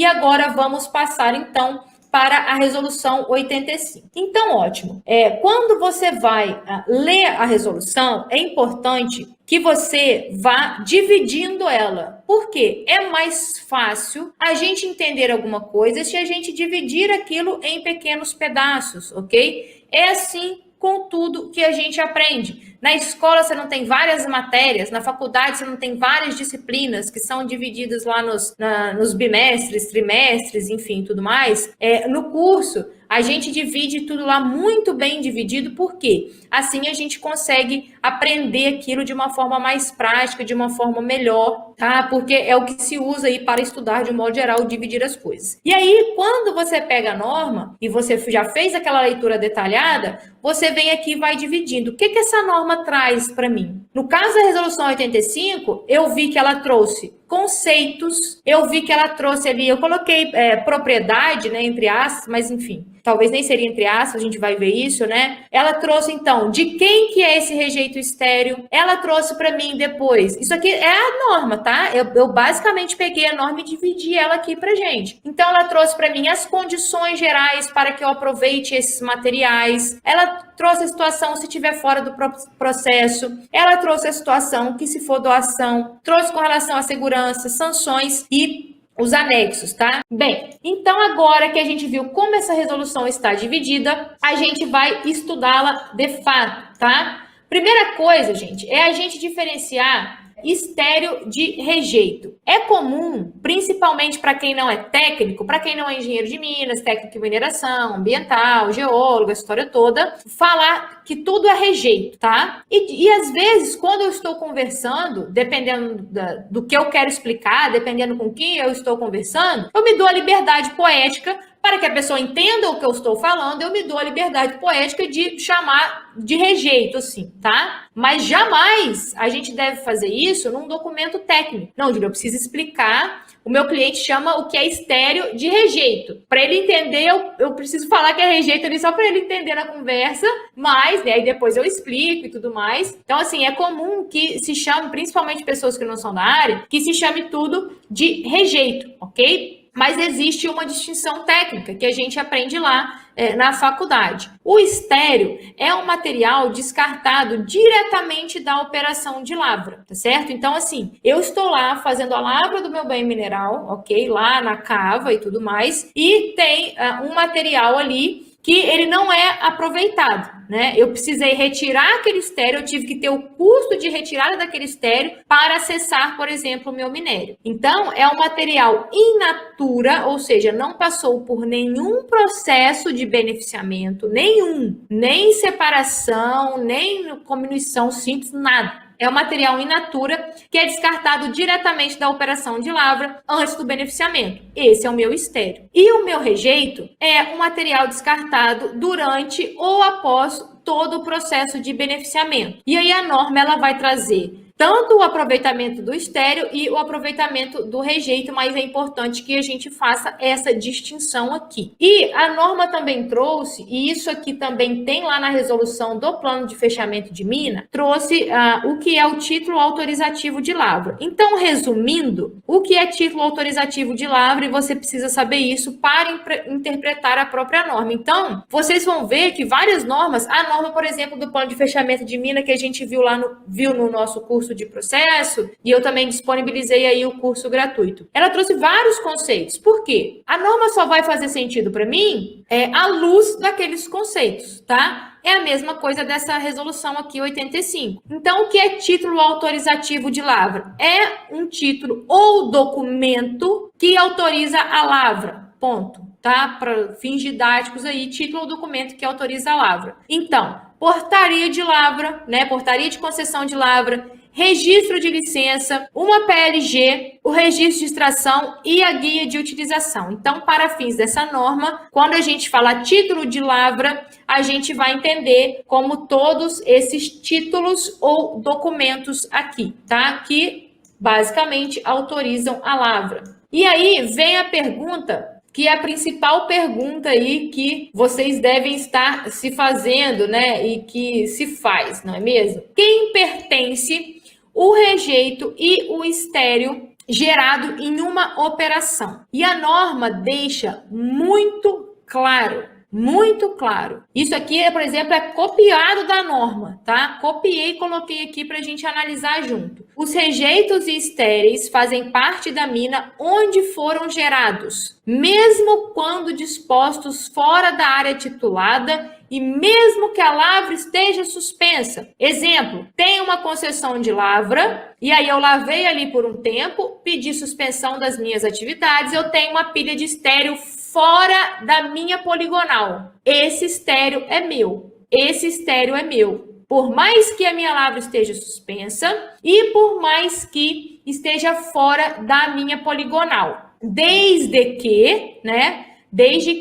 E agora vamos passar, então, para a resolução 85. Então, ótimo. Quando você vai ler a resolução, é importante que você vá dividindo ela. Por quê? É mais fácil a gente entender alguma coisa se a gente dividir aquilo em pequenos pedaços, ok? É assim com tudo que a gente aprende. Na escola você não tem várias matérias, na faculdade você não tem várias disciplinas que são divididas lá nos bimestres, trimestres, enfim, tudo mais. No curso, a gente divide tudo lá muito bem dividido, por quê? Assim a gente consegue aprender aquilo de uma forma mais prática, de uma forma melhor, tá? Porque é o que se usa aí para estudar de um modo geral, dividir as coisas. E aí, quando você pega a norma e você já fez aquela leitura detalhada, você vem aqui e vai dividindo. O que essa norma traz para mim? No caso da resolução 85, eu vi que ela trouxe conceitos, eu vi que ela trouxe ali, eu coloquei propriedade, né, entre aspas, mas enfim, talvez nem seria entre aspas, a gente vai ver isso, né? Ela trouxe, então, de quem que é esse rejeito estéreo? Ela trouxe para mim depois, isso aqui é a norma, tá? Eu basicamente peguei a norma e dividi ela aqui pra gente. Então, ela trouxe para mim as condições gerais para que eu aproveite esses materiais, ela trouxe a situação se estiver fora do processo, ela trouxe a situação que se for doação, trouxe com relação à segurança, sanções e os anexos, tá? Bem, então agora que a gente viu como essa resolução está dividida, a gente vai estudá-la de fato, tá? Primeira coisa, gente, é a gente diferenciar estéreo de rejeito. É comum, principalmente para quem não é técnico, para quem não é engenheiro de minas, técnico em mineração, ambiental, geólogo, a história toda, falar que tudo é rejeito, tá? E às vezes, quando eu estou conversando, dependendo do que eu quero explicar, dependendo com quem eu estou conversando, eu me dou a liberdade poética para que a pessoa entenda o que eu estou falando, eu me dou a liberdade poética de chamar de rejeito, assim, tá? Mas jamais a gente deve fazer isso num documento técnico. Não, Júlia, eu preciso explicar. O meu cliente chama o que é estéreo de rejeito. Para ele entender, eu preciso falar que é rejeito ali só para ele entender na conversa, mas, né, aí depois eu explico e tudo mais. Então, assim, é comum que se chame, principalmente pessoas que não são da área, que se chame tudo de rejeito, ok? Mas existe uma distinção técnica que a gente aprende lá na faculdade. O estéreo é um material descartado diretamente da operação de lavra, tá certo? Então, assim, eu estou lá fazendo a lavra do meu bem mineral, ok? Lá na cava e tudo mais, e tem um material ali que ele não é aproveitado, né? Eu precisei retirar aquele estéreo, eu tive que ter o custo de retirada daquele estéreo para acessar, por exemplo, o meu minério. Então, é um material in natura, ou seja, não passou por nenhum processo de beneficiamento, nem separação, nem cominição simples, nada. É um material in natura que é descartado diretamente da operação de lavra antes do beneficiamento. Esse é o meu estéreo. E o meu rejeito é um material descartado durante ou após todo o processo de beneficiamento. E aí a norma ela vai trazer tanto o aproveitamento do estéreo e o aproveitamento do rejeito, mas é importante que a gente faça essa distinção aqui. E a norma também trouxe, e isso aqui também tem lá na resolução do plano de fechamento de mina, trouxe o que é o título autorizativo de lavra. Então, resumindo, o que é título autorizativo de lavra, e você precisa saber isso para interpretar a própria norma. Então, vocês vão ver que várias normas, a norma, por exemplo, do plano de fechamento de mina que a gente viu lá no nosso curso de processo, e eu também disponibilizei aí o curso gratuito. Ela trouxe vários conceitos. Por quê? A norma só vai fazer sentido para mim à luz daqueles conceitos, tá? É a mesma coisa dessa resolução aqui, 85. Então, o que é título autorizativo de lavra? É um título ou documento que autoriza a lavra. Ponto. Tá? Para fins didáticos aí, título ou documento que autoriza a lavra. Então, portaria de lavra, né? Portaria de concessão de lavra, registro de licença, uma PLG, o registro de extração e a guia de utilização. Então, para fins dessa norma, quando a gente fala título de lavra, a gente vai entender como todos esses títulos ou documentos aqui, tá? Que basicamente autorizam a lavra. E aí vem a pergunta, que é a principal pergunta aí que vocês devem estar se fazendo, né? E que se faz, não é mesmo? Quem pertence o rejeito e o estéreo gerado em uma operação. E a norma deixa muito claro. Muito claro. Isso aqui, por exemplo, é copiado da norma, tá? Copiei e coloquei aqui para a gente analisar junto. Os rejeitos e estéreis fazem parte da mina onde foram gerados, mesmo quando dispostos fora da área titulada e mesmo que a lavra esteja suspensa. Exemplo, tem uma concessão de lavra e aí eu lavei ali por um tempo, pedi suspensão das minhas atividades, eu tenho uma pilha de estéreo fora da minha poligonal. Esse estéreo é meu. Esse estéreo é meu. Por mais que a minha lavra esteja suspensa e por mais que esteja fora da minha poligonal. Desde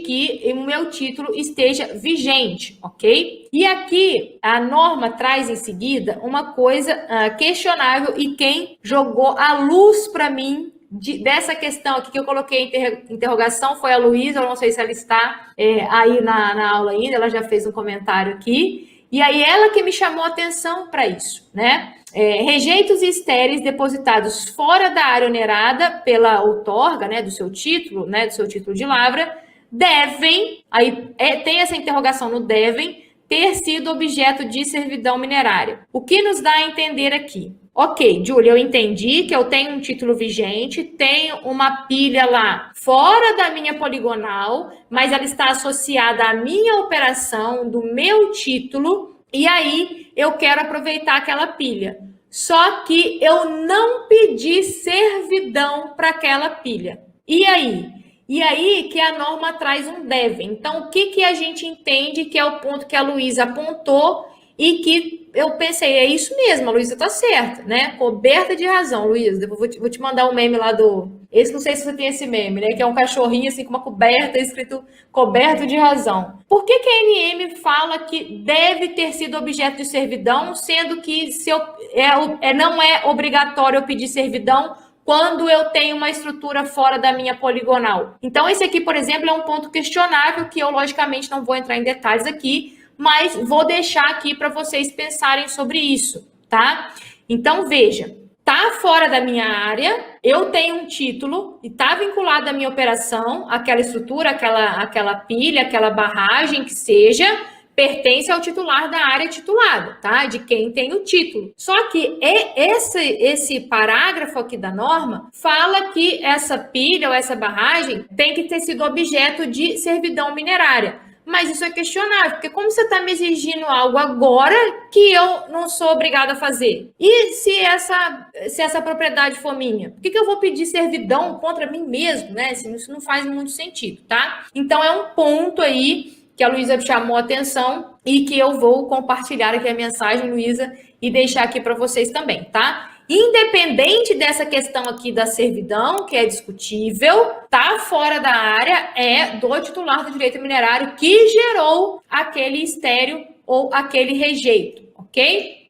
que o meu título esteja vigente, ok? E aqui a norma traz em seguida uma coisa questionável e quem jogou a luz para mim dessa questão aqui que eu coloquei interrogação foi a Luísa, eu não sei se ela está aí na aula ainda, ela já fez um comentário aqui, e aí ela que me chamou a atenção para isso, né? Rejeitos e estéreis depositados fora da área onerada pela outorga, né, do seu título de lavra, devem, tem essa interrogação no devem, ter sido objeto de servidão minerária. O que nos dá a entender aqui? Ok, Júlia, eu entendi que eu tenho um título vigente, tenho uma pilha lá fora da minha poligonal, mas ela está associada à minha operação, do meu título, e aí eu quero aproveitar aquela pilha. Só que eu não pedi servidão para aquela pilha. E aí que a norma traz um deve. Então, o que a gente entende que é o ponto que a Luísa apontou e que eu pensei, é isso mesmo, a Luísa tá certa, né? Coberta de razão, Luísa. Depois vou te mandar um meme lá esse não sei se você tem esse meme, né? Que é um cachorrinho assim com uma coberta escrito coberto de razão. Por que a NM fala que deve ter sido objeto de servidão, sendo que não é obrigatório eu pedir servidão quando eu tenho uma estrutura fora da minha poligonal? Então, esse aqui, por exemplo, é um ponto questionável que eu, logicamente, não vou entrar em detalhes aqui, mas vou deixar aqui para vocês pensarem sobre isso, tá? Então, veja, tá fora da minha área, eu tenho um título e tá vinculado à minha operação, aquela estrutura, aquela pilha, aquela barragem que seja, pertence ao titular da área titulada, tá? De quem tem o título. Só que esse parágrafo aqui da norma fala que essa pilha ou essa barragem tem que ter sido objeto de servidão minerária. Mas isso é questionável, porque como você está me exigindo algo agora que eu não sou obrigada a fazer? E se essa propriedade for minha? Por que eu vou pedir servidão contra mim mesmo, né? Isso não faz muito sentido, tá? Então, é um ponto aí que a Luísa chamou a atenção e que eu vou compartilhar aqui a mensagem, Luísa, e deixar aqui para vocês também, tá? Independente dessa questão aqui da servidão, que é discutível, tá fora da área do titular do direito minerário que gerou aquele estéreo ou aquele rejeito, ok?